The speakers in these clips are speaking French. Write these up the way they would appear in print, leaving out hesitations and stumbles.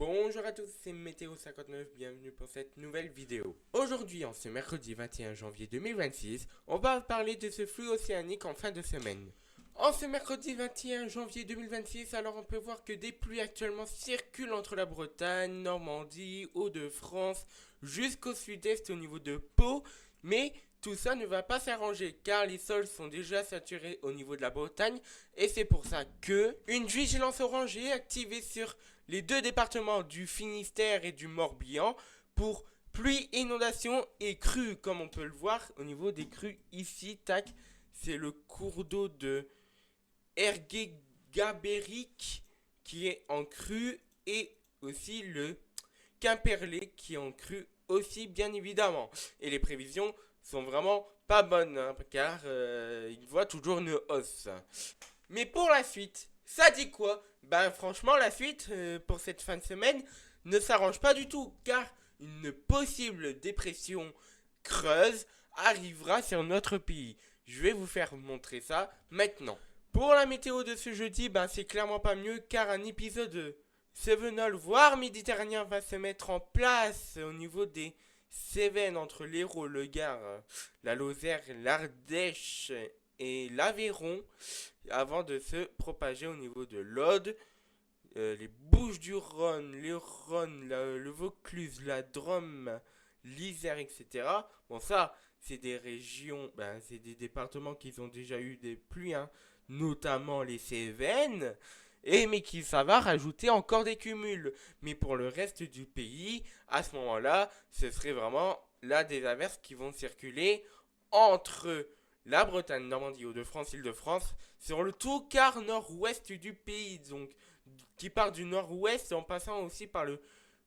Bonjour à tous, c'est Météo59, bienvenue pour cette nouvelle vidéo. Aujourd'hui, en ce mercredi 21 janvier 2026, on va parler de ce flux océanique en fin de semaine. En ce mercredi 21 janvier 2026, alors on peut voir que des pluies actuellement circulent entre la Bretagne, Normandie, Hauts-de-France, jusqu'au sud-est au niveau de Pau, mais tout ça ne va pas s'arranger car les sols sont déjà saturés au niveau de la Bretagne et c'est pour ça que une vigilance orange est activée sur les deux départements du Finistère et du Morbihan pour pluie, inondation et crues, comme on peut le voir au niveau des crues ici. Tac, c'est le cours d'eau de Ergué-Gabéric qui est en crue et aussi le Quimperlé qui est en crue aussi, bien évidemment. Et les prévisions sont vraiment pas bonnes hein, car il voit toujours une hausse. Mais pour la suite, ça dit quoi? Ben franchement, la suite pour cette fin de semaine ne s'arrange pas du tout, car une possible dépression creuse arrivera sur notre pays. Je vais vous faire montrer ça maintenant. Pour la météo de ce jeudi, ben c'est clairement pas mieux, car un épisode Cévenol, voire méditerranéen, va se mettre en place au niveau des Cévennes entre l'Hérault, le Gard, la Lozère, l'Ardèche et l'Aveyron avant de se propager au niveau de l'Aude, les Bouches-du-Rhône, le Rhône, le Vaucluse, la Drôme, l'Isère, etc. Bon, ça, c'est des régions, ben, c'est des départements qui ont déjà eu des pluies, hein, notamment les Cévennes. Mais qui ça va rajouter encore des cumuls. Mais pour le reste du pays, à ce moment-là, ce serait vraiment là des averses qui vont circuler entre la Bretagne, Normandie, Hauts-de-France, Île-de-France, sur le tout quart nord-ouest du pays, donc qui part du nord-ouest en passant aussi par le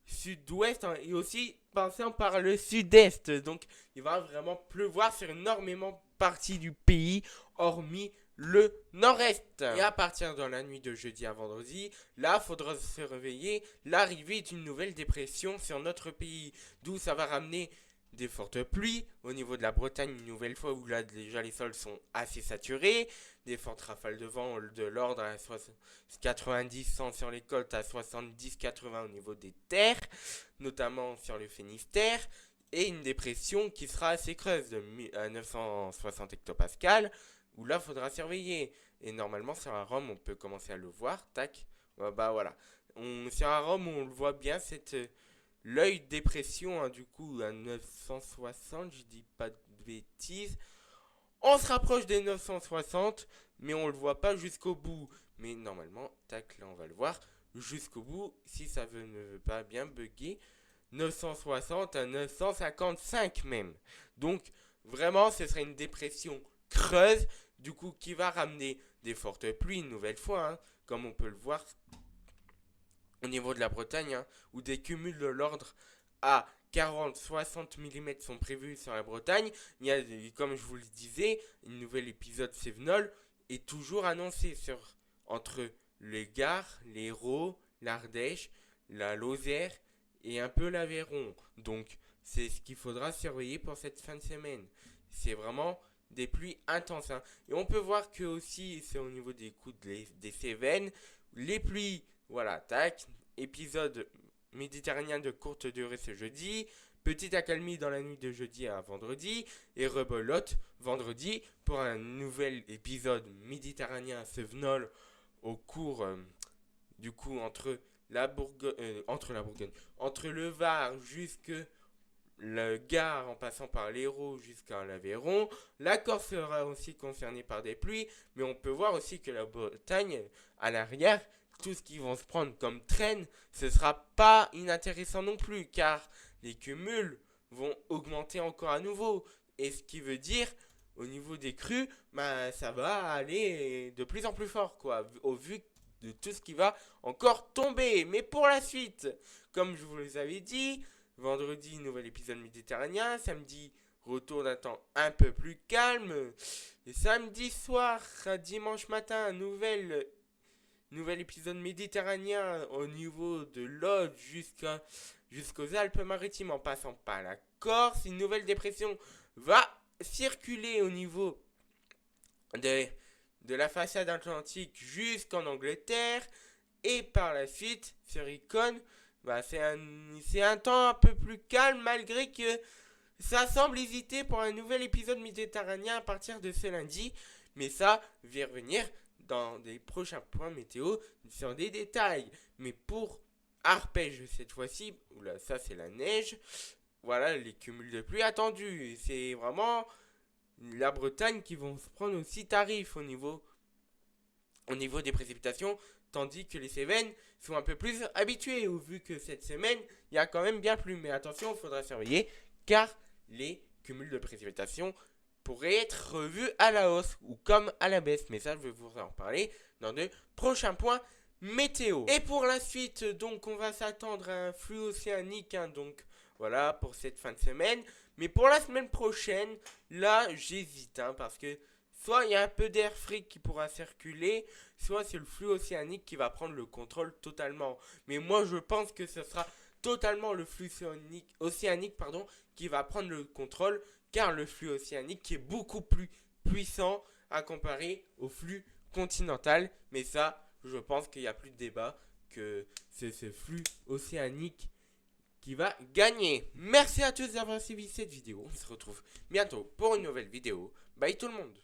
sud-ouest hein, et aussi passant par le sud-est. Donc il va vraiment pleuvoir sur énormément partie du pays, hormis le nord-est. Et à partir de la nuit de jeudi à vendredi, là, faudra se réveiller l'arrivée d'une nouvelle dépression sur notre pays, d'où ça va ramener des fortes pluies au niveau de la Bretagne une nouvelle fois où là déjà les sols sont assez saturés, des fortes rafales de vent de l'ordre à 90-100 sur les côtes à 70-80 au niveau des terres, notamment sur le Finistère, et une dépression qui sera assez creuse à 960 hectopascales où là faudra surveiller. Et normalement sur un Rome on peut commencer à le voir, tac, bah voilà. Sur un Rome on le voit bien cette l'œil dépression, hein, du coup, à 960, je dis pas de bêtises. On se rapproche des 960, mais on le voit pas jusqu'au bout. Mais normalement, tac, là on va le voir jusqu'au bout, si ça ne veut pas bien bugger. 960 à 955 même. Donc, vraiment, ce serait une dépression creuse, du coup, qui va ramener des fortes pluies une nouvelle fois, hein, comme on peut le voir au niveau de la Bretagne, hein, où des cumuls de l'ordre à 40-60 mm sont prévus sur la Bretagne. Il y a, comme je vous le disais, un nouvel épisode Cévenol est toujours annoncé entre le Gard, l'Hérault, l'Ardèche, la Lozère et un peu l'Aveyron. Donc c'est ce qu'il faudra surveiller pour cette fin de semaine. C'est vraiment des pluies intenses. Hein. Et on peut voir que aussi, c'est au niveau des coups des Cévennes, les pluies, voilà, tac, épisode méditerranéen de courte durée ce jeudi, petite accalmie dans la nuit de jeudi à vendredi, et rebelote vendredi pour un nouvel épisode méditerranéen Cévenol au cours, du coup, entre le Var jusque le Gard en passant par l'Hérault jusqu'à l'Aveyron. La Corse sera aussi concernée par des pluies, mais on peut voir aussi que la Bretagne, à l'arrière, tout ce qu'ils vont se prendre comme traîne, ce sera pas inintéressant non plus, car les cumuls vont augmenter encore à nouveau. Et ce qui veut dire, au niveau des crues, bah, ça va aller de plus en plus fort, quoi, au vu de tout ce qui va encore tomber. Mais pour la suite, comme je vous les avais dit, vendredi, nouvel épisode méditerranéen. Samedi, retour d'un temps un peu plus calme. Et samedi soir, dimanche matin, nouvel épisode méditerranéen au niveau de l'Aude jusqu'aux Alpes-Maritimes en passant par la Corse. Une nouvelle dépression va circuler au niveau de la façade atlantique jusqu'en Angleterre. Et par la suite, sur Icône, bah, c'est un temps un peu plus calme malgré que ça semble hésiter pour un nouvel épisode méditerranéen à partir de ce lundi. Mais ça, je vais revenir dans des prochains points météo sur des détails. Mais pour Arpège cette fois-ci, oula, ça c'est la neige. Voilà les cumuls de pluie attendus. C'est vraiment la Bretagne qui vont se prendre aussi tarif au niveau des précipitations, tandis que les Cévennes sont un peu plus habitués, vu que cette semaine, il y a quand même bien plu. Mais attention, il faudra surveiller, car les cumuls de précipitations pourraient être revus à la hausse ou comme à la baisse. Mais ça, je vais vous en parler dans de prochains points météo. Et pour la suite, donc, on va s'attendre à un flux océanique, hein, donc voilà, pour cette fin de semaine. Mais pour la semaine prochaine, là, j'hésite, hein, parce que soit il y a un peu d'air frais qui pourra circuler, soit c'est le flux océanique qui va prendre le contrôle totalement. Mais moi, je pense que ce sera totalement le flux océanique qui va prendre le contrôle, car le flux océanique est beaucoup plus puissant à comparer au flux continental. Mais ça, je pense qu'il n'y a plus de débat, que c'est ce flux océanique qui va gagner. Merci à tous d'avoir suivi cette vidéo. On se retrouve bientôt pour une nouvelle vidéo. Bye tout le monde.